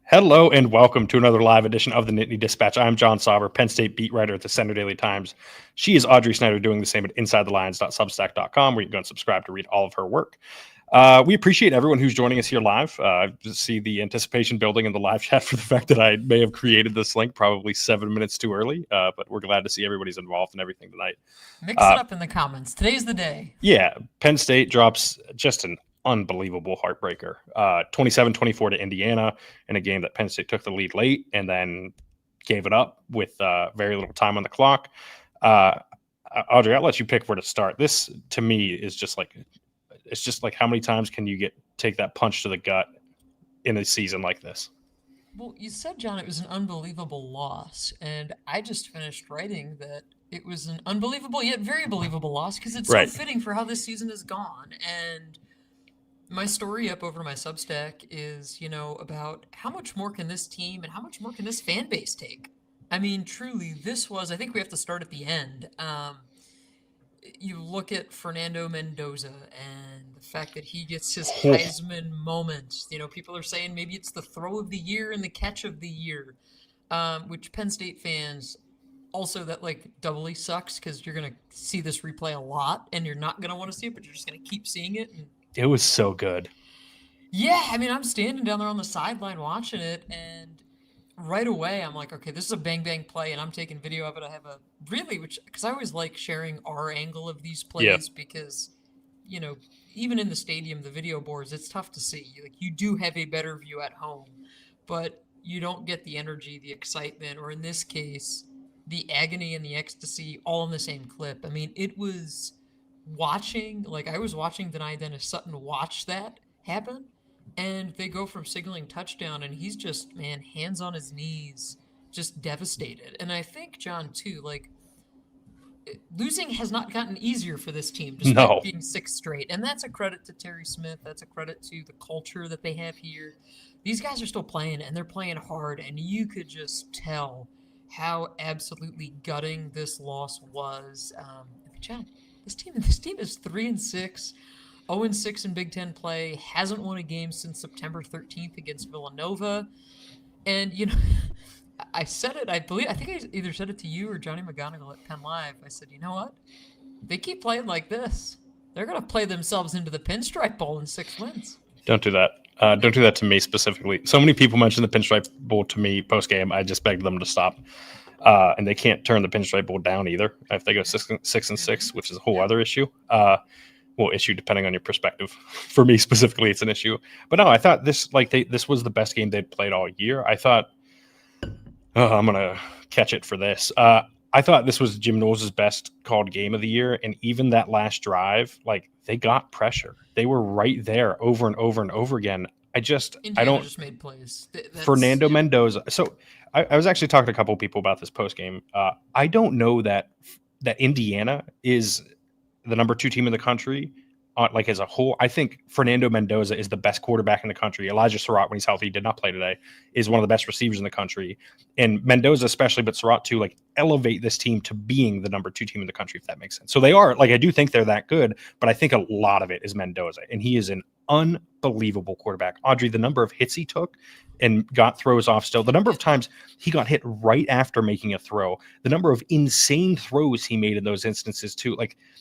Hello and welcome to another live edition of the Nittany Dispatch. I'm John Sauber, Penn State beat writer at the Center Daily Times. She is Audrey Snyder, doing the same at InsideTheLions.substack.com, where you can go and subscribe to read all of her work. We appreciate everyone who's joining us here live. I see the anticipation building in the live chat for the fact that I may have created this link probably 7 minutes too early, but we're glad to see everybody's involved in everything tonight. Mix it up in the comments. Today's the day. Yeah, Penn State drops just an unbelievable heartbreaker. 27-24 to Indiana in a game that Penn State took the lead late and then gave it up with very little time on the clock. Audrey, I'll let you pick where to start. This, to me, is just like how many times can you take that punch to the gut in a season like this? Well, you said, John, it was an unbelievable loss, and I just finished writing that it was an unbelievable yet very believable loss because it's Right. so fitting for how this season has gone. And my story up over my Substack is, about how much more can this team and how much more can this fan base take? I mean, truly, I think we have to start at the end. You look at Fernando Mendoza and the fact that he gets his Heisman moment. People are saying maybe it's the throw of the year and the catch of the year, which Penn State fans also that doubly sucks because you're going to see this replay a lot and you're not going to want to see it, but you're just going to keep seeing it. And it was so good. Yeah, I mean, I'm standing down there on the sideline watching it, and right away I'm like, okay, this is a bang bang play, and I'm taking video of it. I have because I always like sharing our angle of these plays because, even in the stadium, the video boards, it's tough to see. You do have a better view at home, but you don't get the energy, the excitement, or in this case, the agony and the ecstasy all in the same clip. I mean, it was I was watching Dennis Sutton watch that happen, and they go from signaling touchdown, and he's just, hands on his knees, just devastated. And I think, John, too, losing has not gotten easier for this team, despite being sixth straight. And that's a credit to Terry Smith. That's a credit to the culture that they have here. These guys are still playing, and they're playing hard, and you could just tell how absolutely gutting this loss was. John, this team is 3-6. 0-6 in Big Ten play, hasn't won a game since September 13th against Villanova. And, I said it, I think I either said it to you or Johnny McGonigal at Penn Live. I said, you know what? They keep playing like this, they're going to play themselves into the Pinstripe Bowl in 6 wins. Don't do that. Don't do that to me specifically. So many people mentioned the Pinstripe Bowl to me post-game. I just begged them to stop. And they can't turn the Pinstripe Bowl down either if they go 6-6, which is a whole other issue. Issue depending on your perspective. For me specifically, it's an issue. But no, I thought this was the best game they'd played all year. I thought, I'm gonna catch it for this. I thought this was Jim Knowles' best called game of the year, and even that last drive, they got pressure. They were right there over and over and over again. Indiana just made plays. Fernando Mendoza. So I was actually talking to a couple of people about this post game. I don't know that Indiana is the number 2 team in the country, as a whole. I think Fernando Mendoza is the best quarterback in the country. Elijah Surratt, when he's healthy, did not play today, is one of the best receivers in the country. And Mendoza especially, but Surratt too, elevate this team to being the number 2 team in the country, if that makes sense. So they are, I do think they're that good, but I think a lot of it is Mendoza. And he is an unbelievable quarterback. Audrey, the number of hits he took and got throws off still, the number of times he got hit right after making a throw, the number of insane throws he made in those instances too,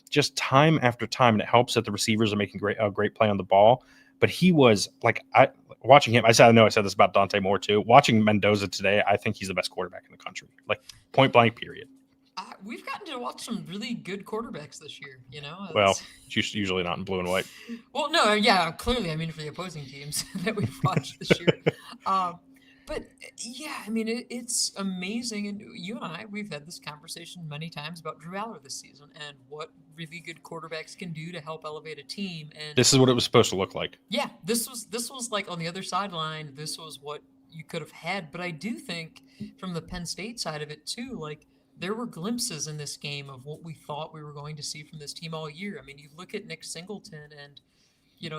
just time after time. And it helps that the receivers are making a great play on the ball. But he was watching him. I said this about Dante Moore too. Watching Mendoza today, I think he's the best quarterback in the country, point blank, period. We've gotten to watch some really good quarterbacks this year, Well, it's usually not in blue and white. Well, no, yeah, clearly, for the opposing teams that we've watched this year. But, yeah, it's amazing. And you and I, we've had this conversation many times about Drew Aller this season and what really good quarterbacks can do to help elevate a team. And this is what it was supposed to look like. Yeah, this was on the other sideline, this was what you could have had. But I do think from the Penn State side of it, too, there were glimpses in this game of what we thought we were going to see from this team all year. You look at Nick Singleton and,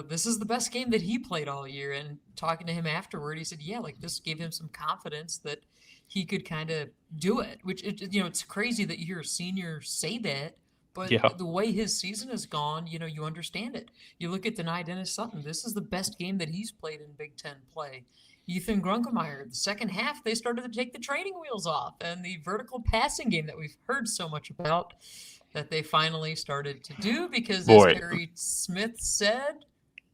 this is the best game that he played all year. And talking to him afterward, he said, yeah, this gave him some confidence that he could kind of do it, which, it's crazy that you hear a senior say that, But Yeah. the way his season has gone, you understand it. You look at Nittany Sutton. This is the best game that he's played in Big Ten play. Ethan Grunkemeyer, the second half, they started to take the training wheels off. And the vertical passing game that we've heard so much about, that they finally started to do, because as Terry Smith said,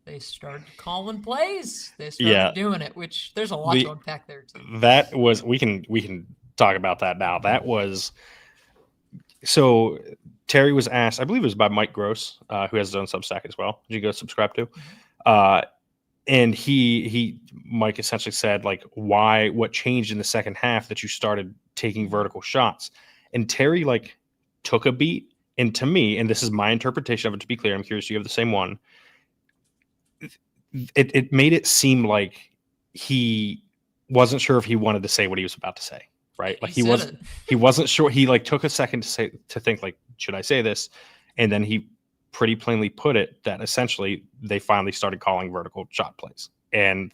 they started calling plays. They started doing it, which there's a lot to unpack there too. That was, we can talk about that now. That was, so Terry was asked, I believe it was by Mike Gross, who has his own Substack as well. Did you go subscribe to? And Mike essentially said, like, what changed in the second half that you started taking vertical shots? And Terry, like, took a beat. And to me, and this is my interpretation of it, to be clear, I'm curious, you have the same one. It made it seem like he wasn't sure if he wanted to say what he was about to say, right? Like he wasn't sure. He like took a second to think, like, should I say this? And then he pretty plainly put it that essentially they finally started calling vertical shot plays. And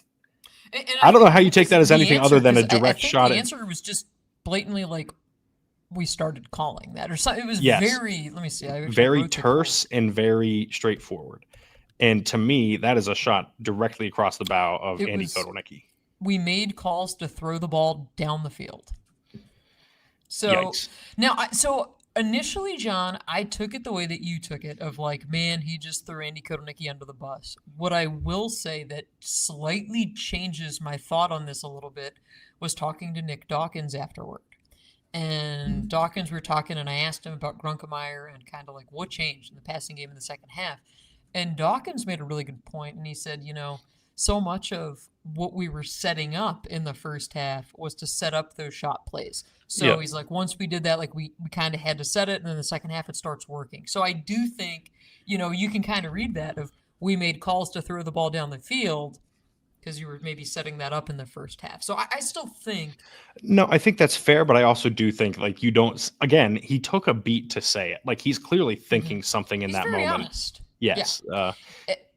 I don't know how you take that as anything other than a direct shot. The answer was just blatantly like, we started calling that, or something. It was very, let me see, very terse and very straightforward. And to me, that is a shot directly across the bow of Andy Kotelnicki. We made calls to throw the ball down the field. So now, initially, John, I took it the way that you took it, of like, man, he just threw Andy Kotelnicki under the bus. What I will say that slightly changes my thought on this a little bit was talking to Nick Dawkins afterward. And Dawkins, we were talking, and I asked him about Grunkemeyer and kind of like what changed in the passing game in the second half. And Dawkins made a really good point, and he said, so much of what we were setting up in the first half was to set up those shot plays. So he's like, once we did that, like we kind of had to set it, and then the second half it starts working. So I do think, you can kind of read that of, we made calls to throw the ball down the field because you were maybe setting that up in the first half. So I still think. No, I think that's fair, but I also do think, like, you don't, again, he took a beat to say it. Like, he's clearly thinking something in that moment. Honest. Yes. Yeah.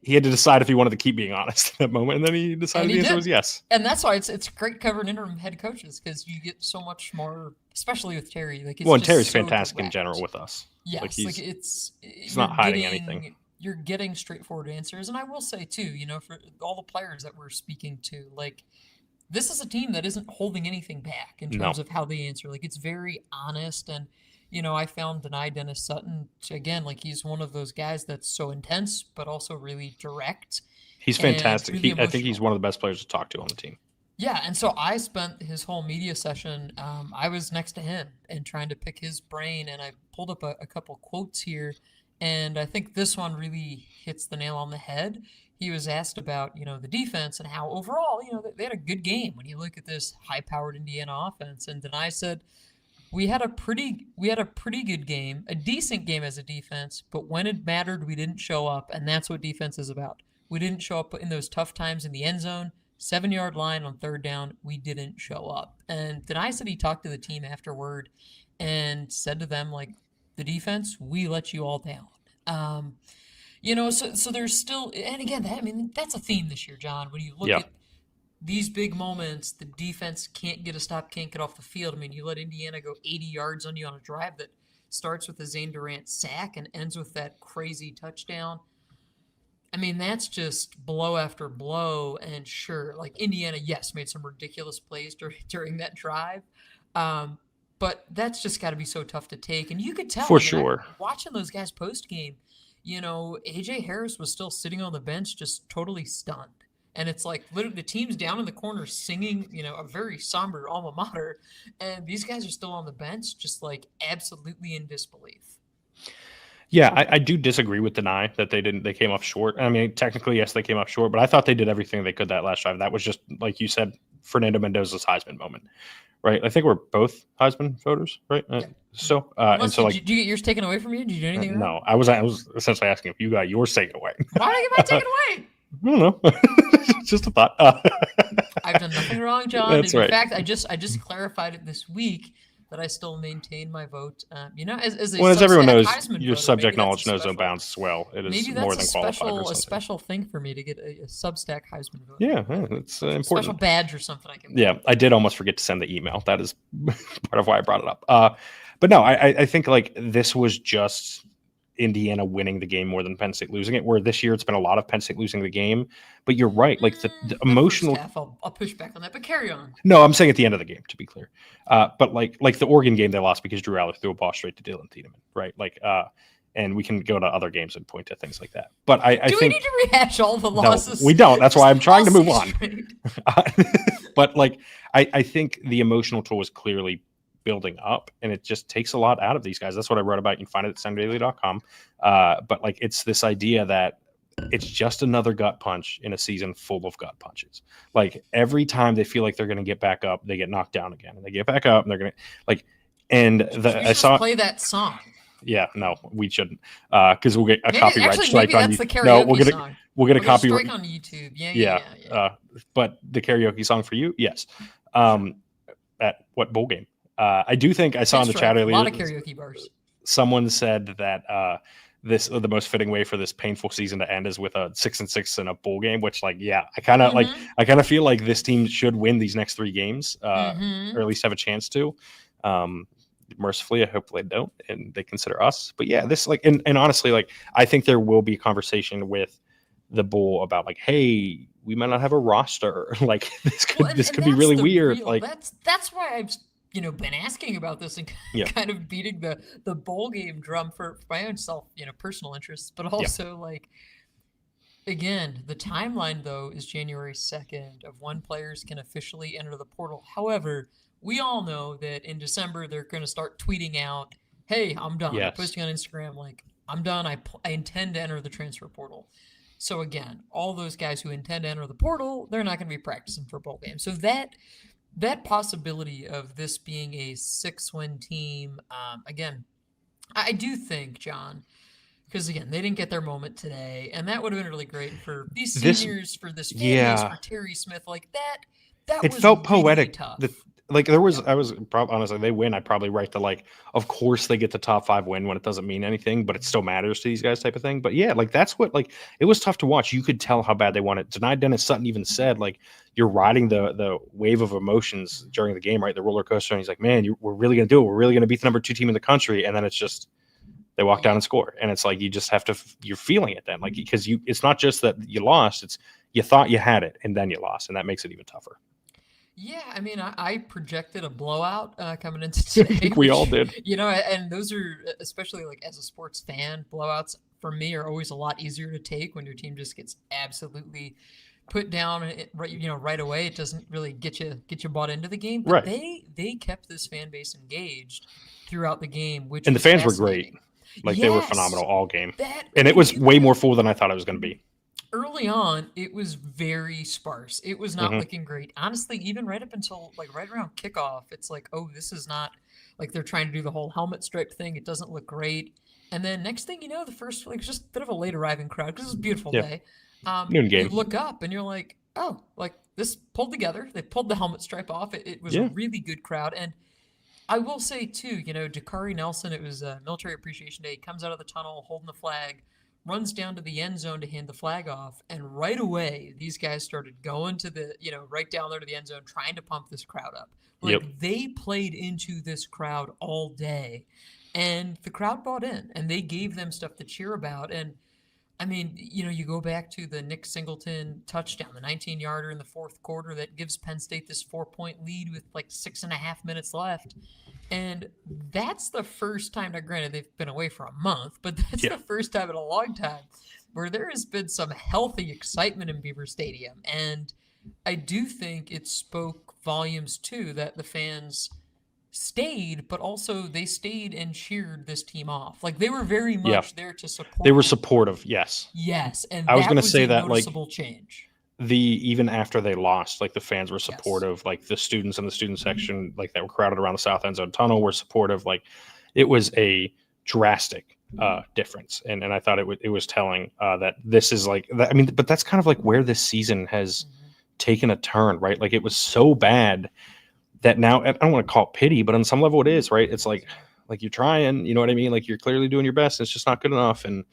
He had to decide if he wanted to keep being honest in that moment, and then he decided the answer was yes. And that's why it's great covering interim head coaches, because you get so much more, especially with Terry. Like, and Terry's fantastic in general with us. Yes, like he's not hiding anything. You're getting straightforward answers, and I will say too, for all the players that we're speaking to, like, this is a team that isn't holding anything back in terms of how they answer. Like, it's very honest. And I found Nittany Sutton, again, like, he's one of those guys that's so intense, but also really direct. He's fantastic. Really I think he's one of the best players to talk to on the team. Yeah, and so I spent his whole media session, I was next to him and trying to pick his brain, and I pulled up a couple quotes here, and I think this one really hits the nail on the head. He was asked about, the defense and how overall, they had a good game when you look at this high-powered Indiana offense, and Denai said, We had a pretty good game, a decent game as a defense, but when it mattered, we didn't show up, and that's what defense is about. We didn't show up in those tough times in the end zone, 7-yard line on third down. We didn't show up. And Denai said he talked to the team afterward and said to them, like, the defense, we let you all down. So there's still, and again, that's a theme this year, John. When you look at these big moments, the defense can't get a stop, can't get off the field. You let Indiana go 80 yards on you on a drive that starts with a Zane Durant sack and ends with that crazy touchdown. That's just blow after blow. And sure, like, Indiana, yes, made some ridiculous plays during that drive. But that's just got to be so tough to take. And you could tell. For sure. Watching those guys post-game, A.J. Harris was still sitting on the bench just totally stunned. And it's like, literally, the team's down in the corner singing, a very somber alma mater. And these guys are still on the bench, just, like, absolutely in disbelief. Yeah, I do disagree with Denai that they came up short. Technically, yes, they came up short, but I thought they did everything they could that last drive. That was just, like you said, Fernando Mendoza's Heisman moment, right? I think we're both Heisman voters, right? Yeah. Did you get yours taken away from you? Did you do anything wrong? No, I was essentially asking if you got yours taken away. Why did I get mine taken away? I don't know. Just a thought. I've done nothing wrong, John. That's right. In fact, I just clarified it this week that I still maintain my vote. As everyone knows, Heisman your voter, subject knowledge knows no bounds as well. It is more than qualified. A special thing for me to get a Substack Heisman vote. Yeah, it's important. Special badge or something I can. Yeah, I did almost forget to send the email. That is part of why I brought it up. But no, I think, like, this was just Indiana winning the game more than Penn State losing it, where this year it's been a lot of Penn State losing the game. But you're right, like the emotional first half, I'll push back on that, but carry on. No, I'm saying at the end of the game, to be clear. But like the Oregon game, they lost because Drew Aller threw a ball straight to Dylan Tiedemann, right? Like, and we can go to other games and point to things like that. But I think we need to rehash all the losses? No, we don't. That's why I'm trying to move on. But like, I think the emotional toll was clearly building up, and it just takes a lot out of these guys. That's what I wrote about. You can find it at SunDaily.com. But like, it's this idea that it's just another gut punch in a season full of gut punches. Like every time they feel like they're going to get back up, they get knocked down again, and they get back up, and they're going to like. And I saw play that song. Yeah, no, we shouldn't, because we'll get a copyright strike on you. No, we'll get a copyright on YouTube. Yeah. But the karaoke song for you, yes. At what bowl game? I do think I saw in the chat earlier. A lot of karaoke bars. Someone said that the most fitting way for this painful season to end is with a 6-6 in a bowl game. Which, like, yeah, I kind of feel like this team should win these next 3 games, or at least have a chance to. Mercifully, I hope they don't, and they consider us. But yeah, this and honestly, like, I think there will be a conversation with the bowl about like, hey, we might not have a roster. Like this could be really weird. Like that's why I've been asking about this and kind of beating the bowl game drum for my own self, personal interests, but also like, again, the timeline though is January 2nd of when players can officially enter the portal. However, we all know that in December they're going to start tweeting out, "Hey, I'm done." Yes. Posting on Instagram like, "I'm done. I intend to enter the transfer portal." So again, all those guys who intend to enter the portal, they're not going to be practicing for a bowl game. So that possibility of this being a 6-win team, again, I do think, John, because again, they didn't get their moment today, and that would have been really great for these seniors, for this fan base, for Terry Smith, like that. That it was felt really poetic. Tough. Honestly, they win. I'd probably write of course they get the top 5 win when it doesn't mean anything, but it still matters to these guys type of thing. But yeah, like that's what, like, it was tough to watch. You could tell how bad they wanted. Denied Dennis Sutton even said, like, you're riding the wave of emotions during the game, right? The roller coaster. And he's like, man, we're really going to do it. We're really going to beat the number 2 team in the country. And then it's just, they walk down and score. And it's like, you just have to, you're feeling it then. Like, because it's not just that you lost, it's you thought you had it and then you lost. And that makes it even tougher. Yeah, I mean, I projected a blowout coming into today. I think we all did. And those are, especially like as a sports fan, blowouts for me are always a lot easier to take when your team just gets absolutely put down right away. It doesn't really get you bought into the game. But they kept this fan base engaged throughout the game, and the fans were great. Like, they were phenomenal all game. And it was way more full than I thought it was going to be. Early on, it was very sparse. It was not looking great. Honestly, even right up until right around kickoff, it's like, oh, this is not like they're trying to do the whole helmet stripe thing. It doesn't look great. And then next thing you know, the first, like, just a bit of a late arriving crowd because it's a beautiful day. Noon game. You look up and you're like, oh, like this pulled together. They pulled the helmet stripe off. It was a really good crowd. And I will say too, Jakari Nelson, it was Military Appreciation Day. He comes out of the tunnel holding the flag, runs down to the end zone to hand the flag off, and right away these guys started going to the, right down there to the end zone, trying to pump this crowd up. Like, they played into this crowd all day, and the crowd bought in, and they gave them stuff to cheer about. And I mean, you go back to the Nick Singleton touchdown, the 19-yarder in the fourth quarter that gives Penn State this 4-point lead with like 6.5 minutes left. And that's the first time, now granted, they've been away for a month, but that's the first time in a long time where there has been some healthy excitement in Beaver Stadium. And I do think it spoke volumes, too, that the fans stayed, but also they stayed and cheered this team off. Like, they were very much there to support. They were supportive, yes. Yes, and I was going to say that, noticeable change. Even after they lost, like, the fans were supportive. Like, the students in the student section, like, that were crowded around the south end zone tunnel were supportive. Like, it was a drastic difference, and I thought it was telling that this is like that. I mean, but that's kind of like where this season has taken a turn, right? Like, it was so bad that now, I don't want to call it pity, but on some level it is, right? It's like you're trying, you know what I mean? Like, you're clearly doing your best, and it's just not good enough. And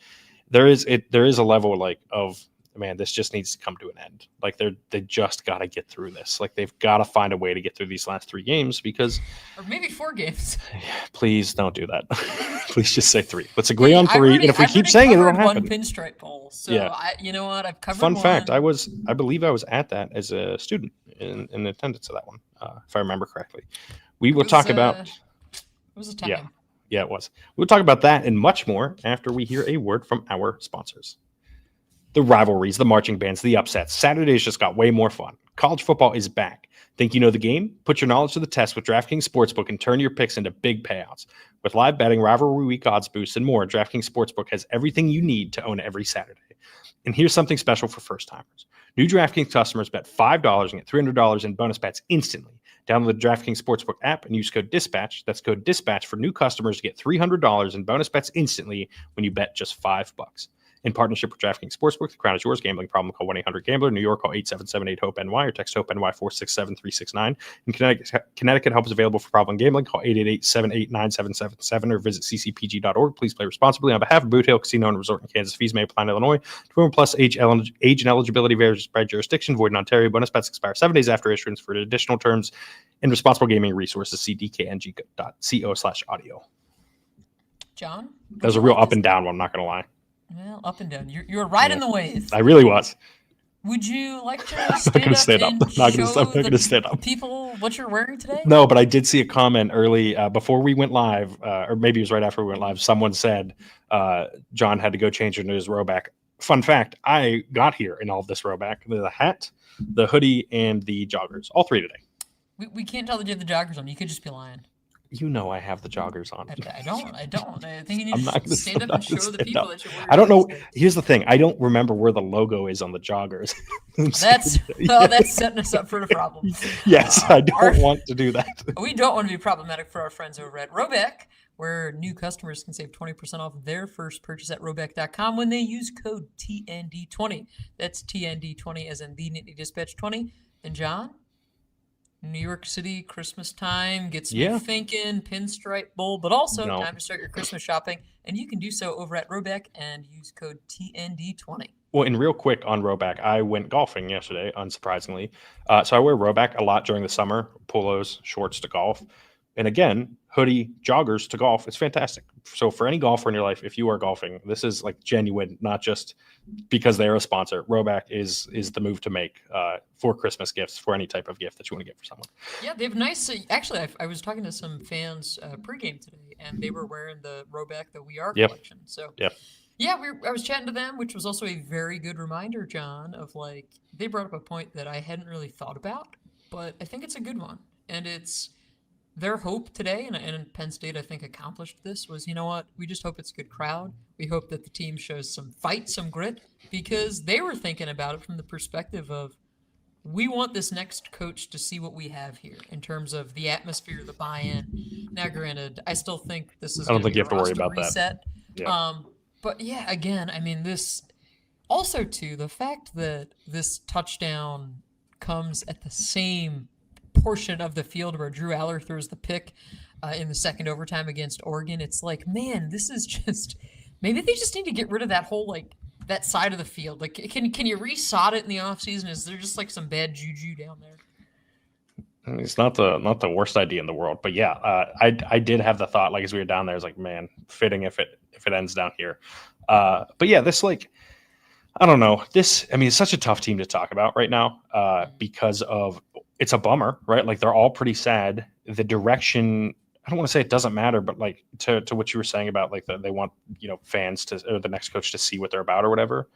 there is a level, like, of man, this just needs to come to an end. Like they just got to get through this. Like they've got to find a way to get through these last 3 games because, or maybe 4 games. Please don't do that. Please just say 3. Let's agree on 3. And if we keep saying it, it'll happen. One pinstripe bowl. So yeah. you know what? I've covered. Fun fact: I believe I was at that as a student in attendance of that one, if I remember correctly. We will talk about. It was a time. Yeah, it was. We'll talk about that and much more after we hear a word from our sponsors. The rivalries, the marching bands, the upsets. Saturdays just got way more fun. College football is back. Think you know the game? Put your knowledge to the test with DraftKings Sportsbook and turn your picks into big payouts. With live betting, rivalry week odds boosts, and more, DraftKings Sportsbook has everything you need to own every Saturday. And here's something special for first-timers. New DraftKings customers bet $5 and get $300 in bonus bets instantly. Download the DraftKings Sportsbook app and use code DISPATCH. That's code DISPATCH for new customers to get $300 in bonus bets instantly when you bet just $5. In partnership with DraftKings Sportsbook, the crown is yours. Gambling problem, call 1-800-GAMBLER. New York, call 877-8-HOPE-NY or text HOPE-NY 467-369. In Connecticut, help is available for problem gambling. Call 888-789-777 or visit ccpg.org. Please play responsibly. On behalf of Boot Hill Casino and Resort in Kansas, fees may apply in Illinois. 21 plus age and eligibility varies by jurisdiction. Void in Ontario. Bonus bets expire 7 days after issuance. For additional terms and responsible gaming resources, see dkng.co/audio. John? That was a real up and down one, I'm not going to lie. Well, up and down. You're right in the wave. I really was. Would you like to stand up and show the people what you're wearing today? No, but I did see a comment early before we went live, or maybe it was right after we went live. Someone said John had to go change into his rowback. Fun fact, I got here in all of this rowback. The hat, the hoodie, and the joggers. All 3 today. We can't tell that you have the joggers on. You could just be lying. You know I have the joggers on. I don't. I think you need to stand up and show the people that you're wearing. I don't know. Here's the thing. I don't remember where the logo is on the joggers. That's setting us up for a problem. Yes, I don't want to do that. We don't want to be problematic for our friends over at Rowback, where new customers can save 20% off their first purchase at rowback.com when they use code TND20. That's TND20 as in the Nittany Dispatch 20. And John? New York City, Christmas time, gets me thinking, pinstripe bowl, but also time to start your Christmas shopping. And you can do so over at Rowback and use code TND20. Well, and real quick on Rowback, I went golfing yesterday, unsurprisingly. So I wear Rowback a lot during the summer, polos, shorts to golf. And again, hoodie, joggers to golf. It's fantastic. So for any golfer in your life, if you are golfing, this is like genuine, not just because they're a sponsor. Rowback is the move to make for Christmas gifts, for any type of gift that you want to get for someone. Yeah, they have nice. Actually, I was talking to some fans pregame today, and they were wearing the Rowback that We Are collection. So yeah, I was chatting to them, which was also a very good reminder, John, of like they brought up a point that I hadn't really thought about, but I think it's a good one, and it's. Their hope today, and Penn State, I think, accomplished this, was, you know what, we just hope it's a good crowd. We hope that the team shows some fight, some grit, because they were thinking about it from the perspective of, we want this next coach to see what we have here in terms of the atmosphere, the buy-in. Now, granted, I still think this is. I don't think you have to worry about reset. That. Yeah. But yeah, again, I mean, this also too the fact that this touchdown comes at the same portion of the field where Drew Aller throws the pick in the second overtime against Oregon. It's like, man, this is just maybe they just need to get rid of that whole like that side of the field. Like, can you resod it in the offseason? Is there just like some bad juju down there? It's not the worst idea in the world, but yeah, I did have the thought like as we were down there, I was like, man, fitting if it ends down here. But yeah, this like. I don't know. This, I mean, it's such a tough team to talk about right now because of it's a bummer, right? Like they're all pretty sad. The direction, I don't want to say it doesn't matter, but like to what you were saying about like they want, fans to, or the next coach to see what they're about or whatever.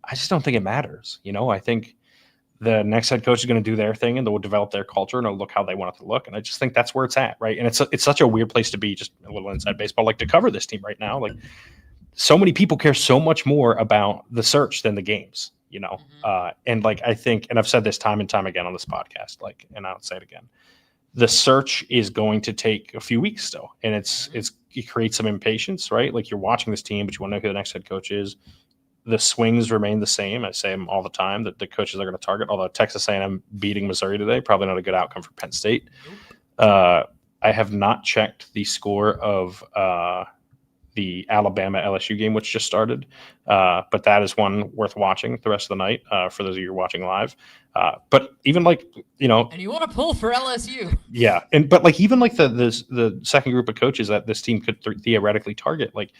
I just don't think it matters. I think the next head coach is going to do their thing and they'll develop their culture and they'll look how they want it to look. And I just think that's where it's at. Right. And it's such a weird place to be, just a little inside baseball, like to cover this team right now. Like, so many people care so much more about the search than the games, and like, I think, and I've said this time and time again on this podcast, like, and I'll say it again, the search is going to take a few weeks still. And it creates some impatience, right? Like you're watching this team, but you want to know who the next head coach is. The swings remain the same. I say them all the time that the coaches are going to target, although Texas A&M beating Missouri today, probably not a good outcome for Penn State. I have not checked the score of, the Alabama LSU game, which just started. But that is one worth watching the rest of the night for those of you watching live. But even like, and you want to pull for LSU. Yeah. But like, even like the second group of coaches that this team could theoretically target, like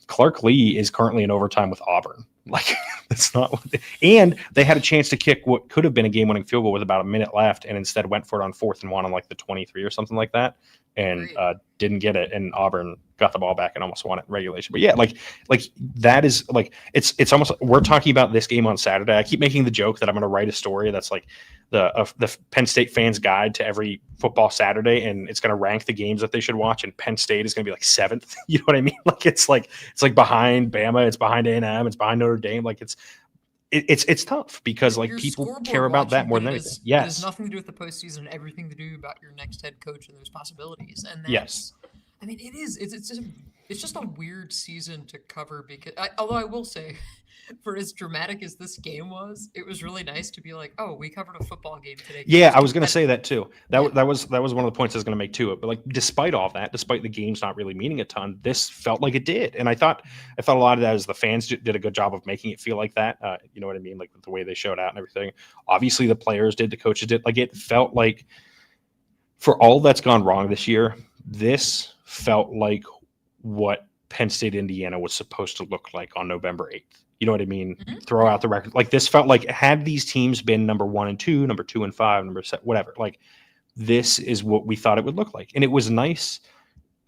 Clark Lee is currently in overtime with Auburn. Like, that's not what and they had a chance to kick what could have been a game-winning field goal with about a minute left, and instead went for it on 4th and 1 on like the 23 or something like that, and didn't get it. And Auburn got the ball back and almost won it in regulation. But yeah, like that is like, it's almost, we're talking about this game on Saturday. I keep making the joke that I'm going to write a story that's like the Penn State fans' guide to every football Saturday, and it's going to rank the games that they should watch, and Penn State is going to be like 7th. You know what I mean? Like it's like behind Bama, it's behind A&M, it's behind Notre Dame. Like it's tough because like people care about that more than anything. Yes, it has nothing to do with the postseason and everything to do about your next head coach and those possibilities. And that's, yes, I mean, it is. It's just a weird season to cover because, although I will say, for as dramatic as this game was, it was really nice to be like, oh, we covered a football game today. Yeah, I was going to say that too. That was one of the points I was going to make to it. But like, despite all that, despite the games not really meaning a ton, this felt like it did. And I thought a lot of that is the fans did a good job of making it feel like that. You know what I mean? Like the way they showed out and everything. Obviously, the players did, the coaches did. Like, it felt like, for all that's gone wrong this year, this felt like what Penn State, Indiana was supposed to look like on November 8th. You know what I mean? Mm-hmm. Throw out the record. Like, this felt like, had these teams been number 1 and 2, number 2 and 5, number 7, whatever, like, this is what we thought it would look like. And it was nice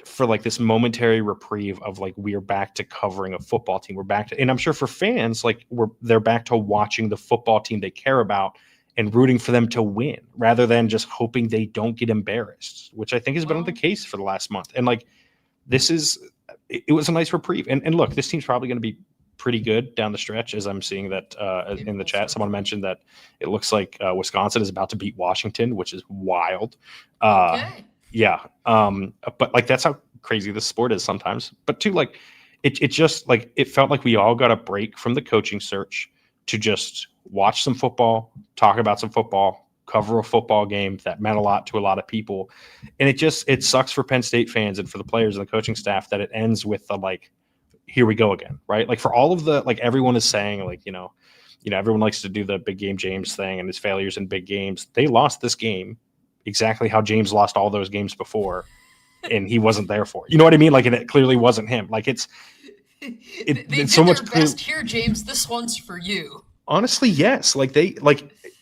for like this momentary reprieve of like, we're back to covering a football team. We're back to, and I'm sure for fans, like they're back to watching the football team they care about and rooting for them to win rather than just hoping they don't get embarrassed, which I think has been the case for the last month. And like, it was a nice reprieve. And look, this team's probably going to be pretty good down the stretch, as I'm seeing that in the chat. Someone mentioned that it looks like Wisconsin is about to beat Washington, which is wild. Okay. Yeah. But like, that's how crazy this sport is sometimes. But too, like, it just like, it felt like we all got a break from the coaching search to just watch some football, talk about some football, cover a football game that meant a lot to a lot of people. And it sucks for Penn State fans and for the players and the coaching staff that it ends with the like, here we go again, right? Like, for all of the, like, everyone is saying, like, you know, everyone likes to do the big game James thing and his failures in big games. They lost this game exactly how James lost all those games before, and he wasn't there for it. You know what I mean? Like, and it clearly wasn't him. Like, they did so much their best here, James. This one's for you. Honestly, yes. Like,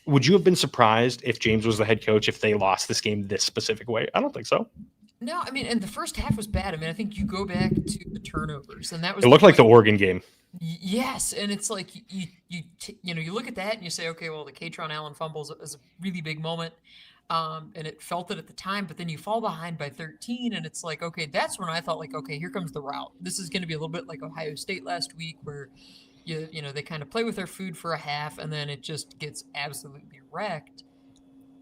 would you have been surprised if James was the head coach if they lost this game this specific way? I don't think so. No, I mean, and the first half was bad. I mean, I think you go back to the turnovers, and that was. It looked like the Oregon game. Yes, and it's like you look at that and you say, okay, well, the Katron Allen fumbles is a really big moment, and it felt it at the time. But then you fall behind by 13, and it's like, okay, that's when I thought, like, okay, here comes the route. This is going to be a little bit like Ohio State last week, where you know they kind of play with their food for a half, and then it just gets absolutely wrecked.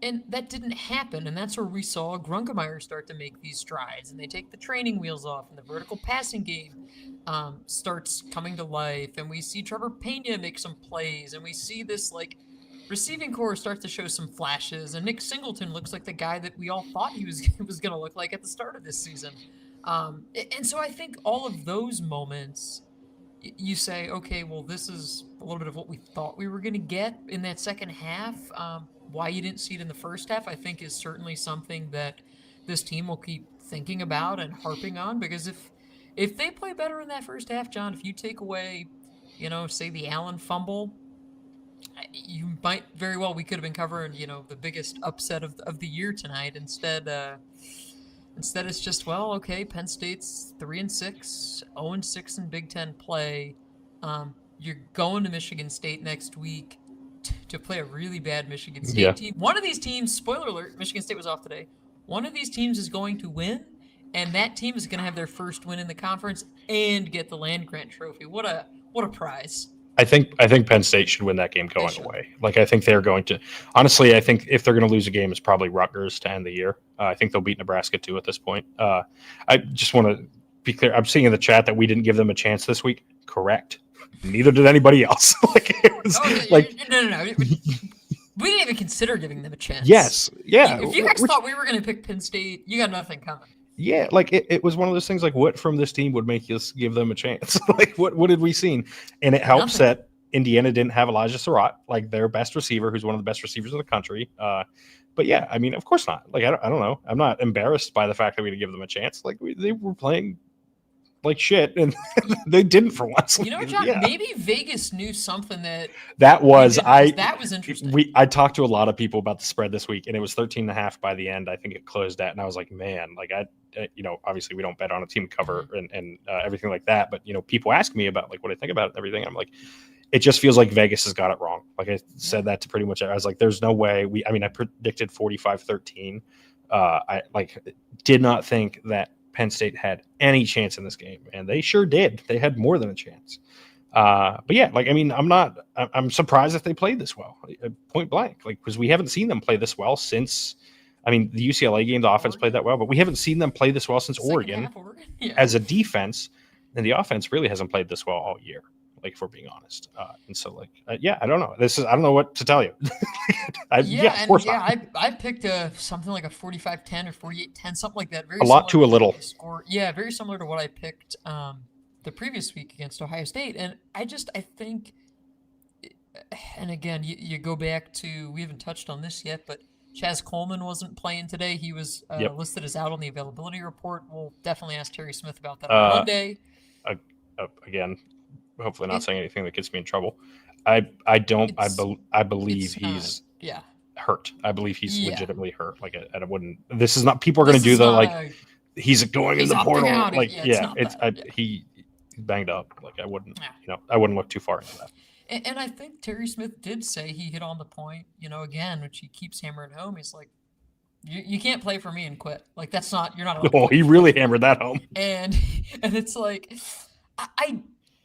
And that didn't happen, and that's where we saw Grunkemeyer start to make these strides, and they take the training wheels off, and the vertical passing game starts coming to life, and we see Trevor Pena make some plays, and we see this, like, receiving core start to show some flashes, and Nick Singleton looks like the guy that we all thought he was going to look like at the start of this season. And so I think all of those moments, you say, okay, well, this is a little bit of what we thought we were going to get in that second half. Why you didn't see it in the first half, I think, is certainly something that this team will keep thinking about and harping on, because if they play better in that first half, John, if you take away, say the Allen fumble, you might very well, we could have been covering, the biggest upset of the year tonight. Instead, it's just, well, okay, Penn State's 3-6, 0-6 in Big Ten play. You're going to Michigan State next week to play a really bad Michigan State team. One of these teams, spoiler alert, Michigan State was off today. One of these teams is going to win, and that team is going to have their first win in the conference and get the land-grant trophy. What a prize. I think Penn State should win that game going away. Like, I think they're going to. Honestly, I think if they're going to lose a game, it's probably Rutgers to end the year. I think they'll beat Nebraska too at this point. I just want to be clear. I'm seeing in the chat that we didn't give them a chance this week. Correct. Neither did anybody else. No. We didn't even consider giving them a chance. Yes. Yeah. If you guys thought we were going to pick Penn State, you got nothing coming. Yeah, like it was one of those things. Like, what from this team would make us give them a chance? Like, what had we seen? And it helps Nothing. that Indiana didn't have Elijah Surratt, like their best receiver, who's one of the best receivers in the country. But yeah, I mean, of course not. Like, I don't know. I'm not embarrassed by the fact that we didn't give them a chance. Like, they were playing like shit, and they didn't for once. You know what, John? Yeah. Maybe Vegas knew something that That was that was interesting. I talked to a lot of people about the spread this week, and it was 13.5 by the end. I think it closed at, and I was like, man, like obviously we don't bet on a team cover and everything like that, but people ask me about like what I think about it and everything. I'm like, it just feels like Vegas has got it wrong. Like I said that to pretty much, I was like, there's no way I predicted 45-13. I did not think that Penn State had any chance in this game, and they sure did. They had more than a chance. But yeah, I'm surprised that they played this well, point blank, because we haven't seen them play this well since, the UCLA game, the offense played that well, but we haven't seen them play this well since Oregon. Yeah. As a defense, and the offense really hasn't played this well all year, if we're being honest. And so I don't know. I don't know what to tell you. Of course not. I picked something like a 45-10 or 48-10, something like that. Very a lot to a little. Score. Yeah, very similar to what I picked the previous week against Ohio State. And I think, and again, you go back to, we haven't touched on this yet, but Chaz Coleman wasn't playing today. He was listed as out on the availability report. We'll definitely ask Terry Smith about that on Monday. Again, hopefully not saying anything that gets me in trouble. I believe he's hurt. I believe he's legitimately hurt. I wouldn't. This is not. People are going to do he's going in the portal. He's banged up. I wouldn't. I wouldn't look too far into that. And I think Terry Smith did say he hit on the point. Again, which he keeps hammering home. He's like, you can't play for me and quit. That's not. You're not. Oh, he really hammered that home. And it's like,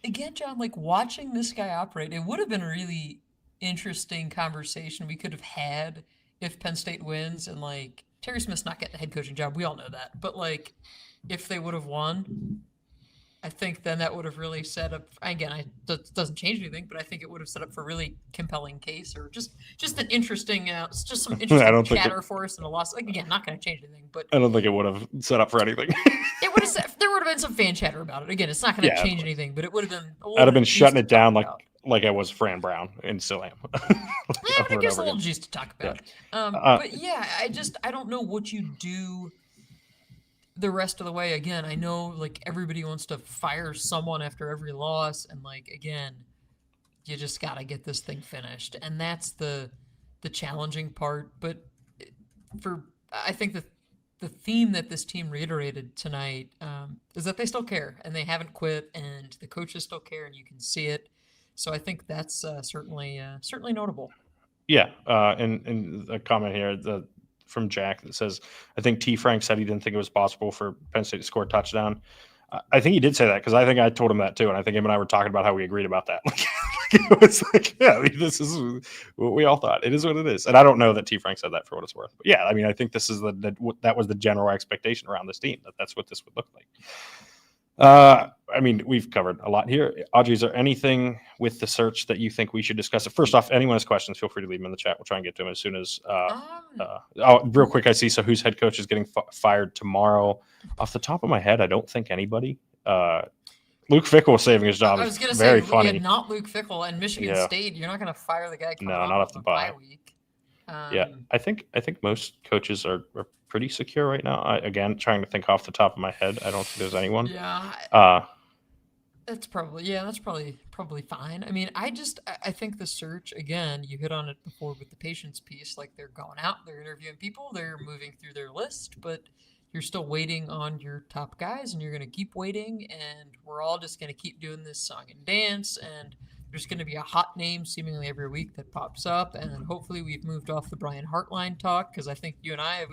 again, John, watching this guy operate, it would have been a really interesting conversation we could have had if Penn State wins and Terry Smith's not getting the head coaching job. We all know that. But if they would have won, I think then that would have really set up, again, that doesn't change anything, but I think it would have set up for a really compelling case or just an interesting, just some interesting chatter for us and a loss. Again, not going to change anything, but I don't think it would have set up for anything. It would have. There would have been some fan chatter about it. Again, it's not going to change anything, but it would have been. I'd have been shutting it down like I was Fran Brown and still am. Yeah, but it gives a little juice to talk about. But yeah, I don't know what you do the rest of the way. Again, I know everybody wants to fire someone after every loss, and again, you just got to get this thing finished, and that's the challenging part. But I think the theme that this team reiterated tonight is that they still care and they haven't quit, and the coaches still care, and you can see it. So I think that's certainly notable. Yeah, and a comment here from Jack that says, I think T. Frank said he didn't think it was possible for Penn State to score a touchdown. I think he did say that because I think I told him that too, and I think him and I were talking about how we agreed about that. It was this is what we all thought. It is what it is, and I don't know that T. Frank said that for what it's worth. But yeah, I think this is that was the general expectation around this team, that's what this would look like. We've covered a lot here. Audrey, is there anything with the search that you think we should discuss? First off, anyone has questions, feel free to leave them in the chat. We'll try and get to them as soon as. Real quick, I see. So, whose head coach is getting fired tomorrow? Off the top of my head, I don't think anybody. Luke Fickell was saving his job. I was going to say, funny. Not Luke Fickell and Michigan State. You're not going to fire the guy. Not off the bye week. I think most coaches are pretty secure right now. Again, trying to think off the top of my head, I don't think there's anyone. Yeah. That's probably fine. I think the search, again, you hit on it before with the patience piece. They're going out, they're interviewing people, they're moving through their list, but you're still waiting on your top guys, and you're going to keep waiting, and we're all just going to keep doing this song and dance, and there's going to be a hot name seemingly every week that pops up, and then hopefully we've moved off the Brian Hartline talk, because I think you and I,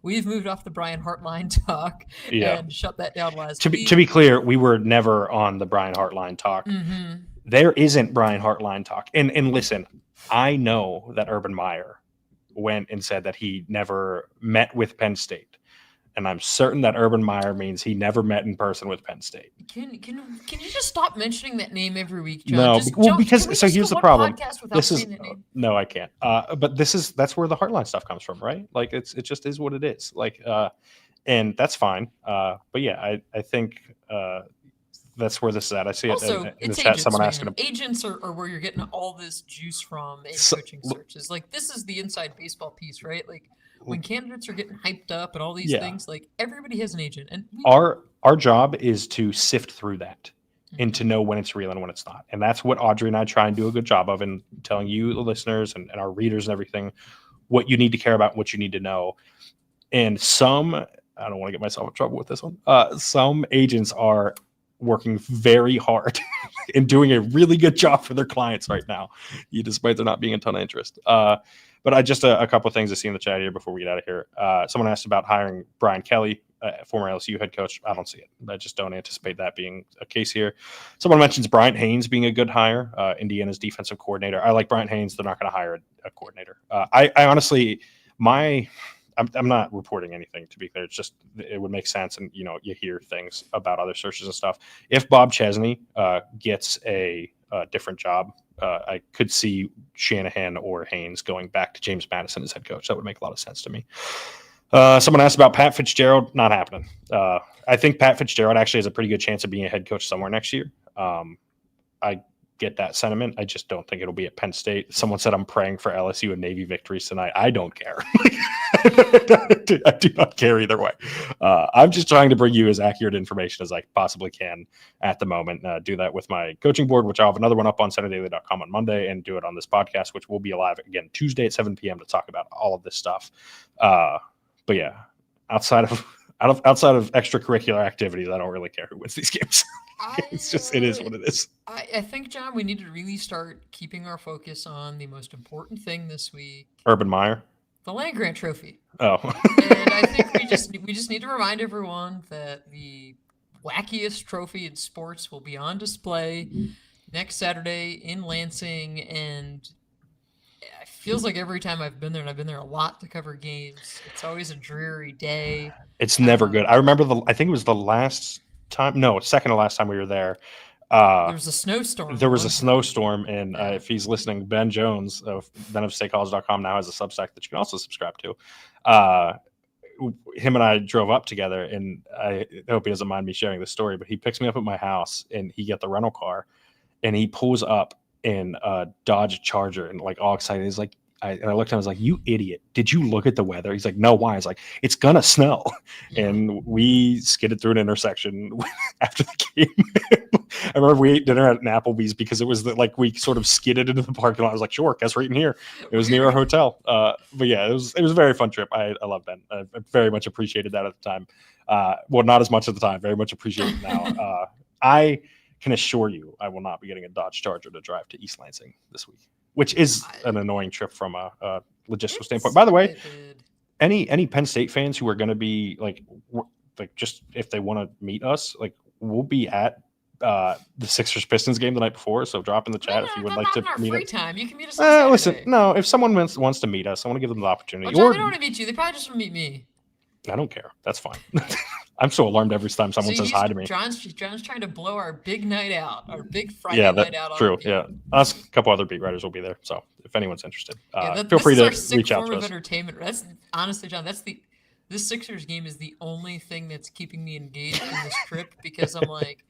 we've moved off the Brian Hartline talk and shut that down last week. To be clear, we were never on the Brian Hartline talk. Mm-hmm. There isn't Brian Hartline talk. And listen, I know that Urban Meyer went and said that he never met with Penn State. And I'm certain that Urban Meyer means he never met in person with Penn State. Can you just stop mentioning that name every week, John? No, because here's the problem. No, I can't. But that's where the Heartline stuff comes from, right? It just is what it is. and that's fine. But yeah, I think that's where this is at. I see it Also, in the it's chat. agents, Someone man. asking. Agents are where you're getting all this juice from in So, coaching searches. Like, this is the inside baseball piece, right? Like, when candidates are getting hyped up and all these things, like, everybody has an agent. And our job is to sift through that and to know when it's real and when it's not. And that's what Audrey and I try and do a good job of, in telling you, the listeners and our readers and everything, what you need to care about, what you need to know. And I don't want to get myself in trouble with this one. Some agents are working very hard and doing a really good job for their clients right now, despite there not being a ton of interest. But I just a couple of things to see in the chat here before we get out of here. Someone asked about hiring Brian Kelly, former LSU head coach. I don't see it. I just don't anticipate that being a case here. Someone mentions Bryant Haynes being a good hire, Indiana's defensive coordinator. I like Bryant Haynes. They're not going to hire a coordinator. I honestly, I'm not reporting anything, to be clear. It's just, it would make sense. And, you hear things about other searches and stuff. If Bob Chesney gets a different job, I could see Shanahan or Haynes going back to James Madison as head coach. That would make a lot of sense to me. Someone asked about Pat Fitzgerald. Not happening. I think Pat Fitzgerald actually has a pretty good chance of being a head coach somewhere next year. I get that sentiment. I just don't think it'll be at Penn State. Someone said I'm praying for LSU and Navy victories tonight. I don't care. I do not care either way. I'm just trying to bring you as accurate information as I possibly can at the moment. Do that with my coaching board, which I'll have another one up on centerdaily.com on Monday, and do it on this podcast, which will be live again Tuesday at 7 p.m. to talk about all of this stuff. But yeah, outside of extracurricular activities, I don't really care who wins these games. It is what it is. I think, John, we need to really start keeping our focus on the most important thing this week. Urban Meyer. The Land Grant Trophy. Oh. And I think we just need to remind everyone that the wackiest trophy in sports will be on display next Saturday in Lansing, and it feels like every time I've been there, and I've been there a lot to cover games, it's always a dreary day. It's never good. I remember I think it was the last time, no, second to last time we were there. There was a snowstorm. There was a snowstorm, and if he's listening, Ben Jones of benofstatecollege.com now has a Substack that you can also subscribe to. Him and I drove up together, and I hope he doesn't mind me sharing this story, but he picks me up at my house, and he got the rental car, and he pulls up in a Dodge Charger, and like all excited. He's like, I looked at him, I was like, "You idiot. Did you look at the weather?" He's like, "No, why?" I was like, "It's going to snow." Yeah. And we skidded through an intersection after the game. I remember we ate dinner at an Applebee's because it was we sort of skidded into the parking lot. I was like, "Sure, guess right in here." It was near our hotel. But yeah, it was a very fun trip. I love Ben. I very much appreciated that at the time. Well, not as much at the time. Very much appreciate it now. I can assure you I will not be getting a Dodge Charger to drive to East Lansing this week, which is an annoying trip from a logistical standpoint. By the way, any Penn State fans who are going to be like just if they want to meet us, we'll be at the Sixers Pistons game the night before. So drop in the chat if you would like to meet us. Time. You can meet us on listen, no, if someone wants to meet us, I want to give them the opportunity. Well, John, they don't want to meet you. They probably just want to meet me. I don't care. That's fine. I'm so alarmed every time someone says hi to me. John's trying to blow our big night out, our big Friday night out. True. Yeah, us, a couple other beat writers will be there. So if anyone's interested, feel free to reach out to us. Entertainment. That's honestly, John. This Sixers game is the only thing that's keeping me engaged in this trip, because I'm like,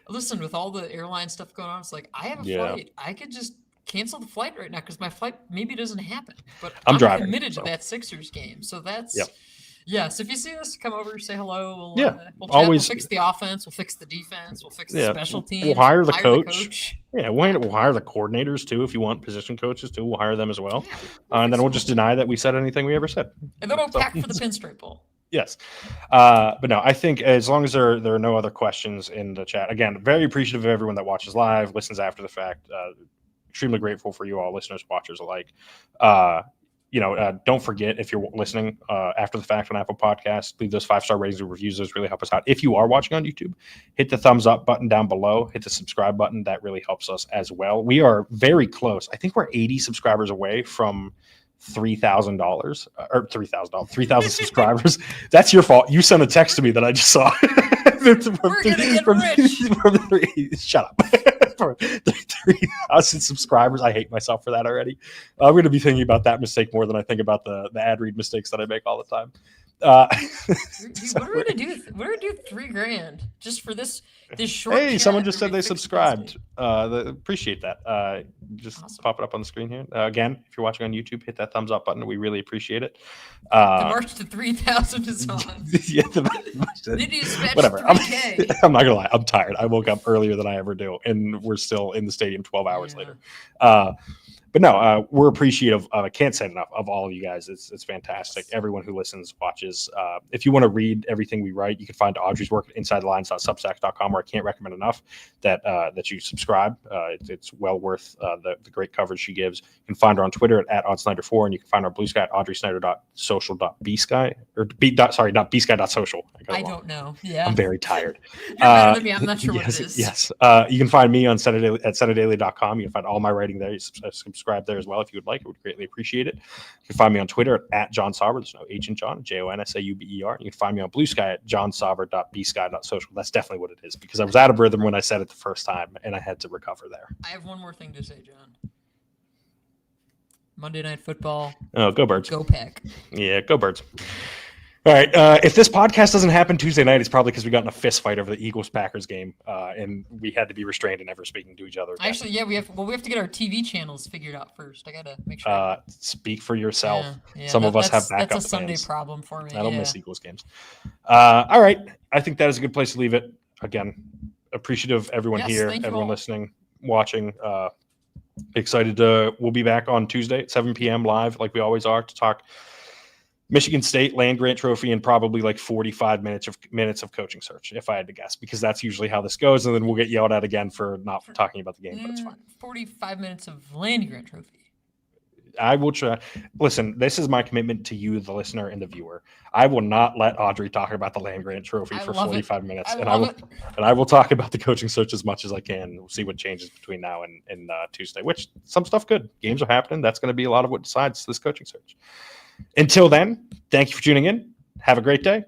listen, with all the airline stuff going on, it's like I have a flight. I could just cancel the flight right now because my flight maybe doesn't happen. But I'm driving, committed to that Sixers game, so that's. Yep. Yeah, so if you see us, come over, say hello. We'll chat. Always. We'll fix the offense. We'll fix the defense. We'll fix the special teams. We'll hire the coach. Yeah, we'll hire the coordinators too. If you want position coaches too, we'll hire them as well. Yeah, and then we'll just deny that we said anything we ever said. And then we'll pack for the Pinstripe Bowl. Yes. But no, I think as long as there are no other questions in the chat, again, very appreciative of everyone that watches live, listens after the fact. Extremely grateful for you all, listeners, watchers alike. Don't forget, if you're listening after the fact on Apple Podcasts, leave those 5-star ratings and reviews. Those really help us out. If you are watching on YouTube, hit the thumbs up button down below. Hit the subscribe button. That really helps us as well. We are very close. I think we're 80 subscribers away from $3,000 or $3,000 subscribers. That's your fault. You sent a text to me that I just saw. We're gonna get rich. Shut up. For 3,000 subscribers. I hate myself for that already. I'm going to be thinking about that mistake more than I think about the ad read mistakes that I make all the time. Dude, what are we gonna do? What are we gonna do? $3,000 just for this short. Hey, chat someone just where said we they fix Penn subscribed. State? Appreciate that. Just Awesome. pop it up on the screen here. Again, if you're watching on YouTube, hit that thumbs up button. We really appreciate it. The march to 3,000 is on. Yeah, whatever. $3K. I'm not gonna lie. I'm tired. I woke up earlier than I ever do, and we're still in the stadium 12 hours later. But no, we're appreciative. I can't say enough of all of you guys. It's fantastic. Everyone who listens, watches. If you want to read everything we write, you can find Audrey's work at insidethelines.substack.com, where I can't recommend enough that you subscribe. It's well worth the great coverage she gives. You can find her on Twitter at @OddSnyder4, and you can find her on Blue Sky at audreysnyder.social.bsky, or not bsky.social. I don't know. Yeah. I'm very tired. You're better than me. I'm not sure yes, what it is. Yes. You can find me on Saturday at SaturdayDaily.com. You can find all my writing there. You subscribe there as well if you would like. I would greatly appreciate it. You can find me on Twitter at John Sauber. There's no H in John, JONSAUBER. You can find me on Blue Sky at johnsauber.bsky.social. That's definitely what it is, because I was out of rhythm when I said it the first time and I had to recover there. I have one more thing to say, John. Monday Night Football. Oh, go Birds. Go Pack. Yeah, go Birds. All right. If this podcast doesn't happen Tuesday night, it's probably because we got in a fist fight over the Eagles-Packers game, and we had to be restrained and never speaking to each other again. Actually, yeah, we have to get our TV channels figured out first. I gotta make sure. Speak for yourself. Yeah, Some of us have backup That's a Sunday plans. problem for me. I don't miss Eagles games. All right. I think that is a good place to leave it. Again, appreciative of everyone here, everyone listening, watching. Excited we'll be back on Tuesday at 7 p.m. live, like we always are, to talk Michigan State land grant trophy and probably like 45 minutes of coaching search, if I had to guess, because that's usually how this goes. And then we'll get yelled at again for not talking about the game, but it's fine. 45 minutes of land grant trophy. I will try. Listen, this is my commitment to you, the listener and the viewer. I will not let Audrey talk about the land grant trophy for 45 minutes. I will talk about the coaching search as much as I can. We'll see what changes between now and Tuesday, which some stuff good. Games are happening. That's going to be a lot of what decides this coaching search. Until then, thank you for tuning in. Have a great day.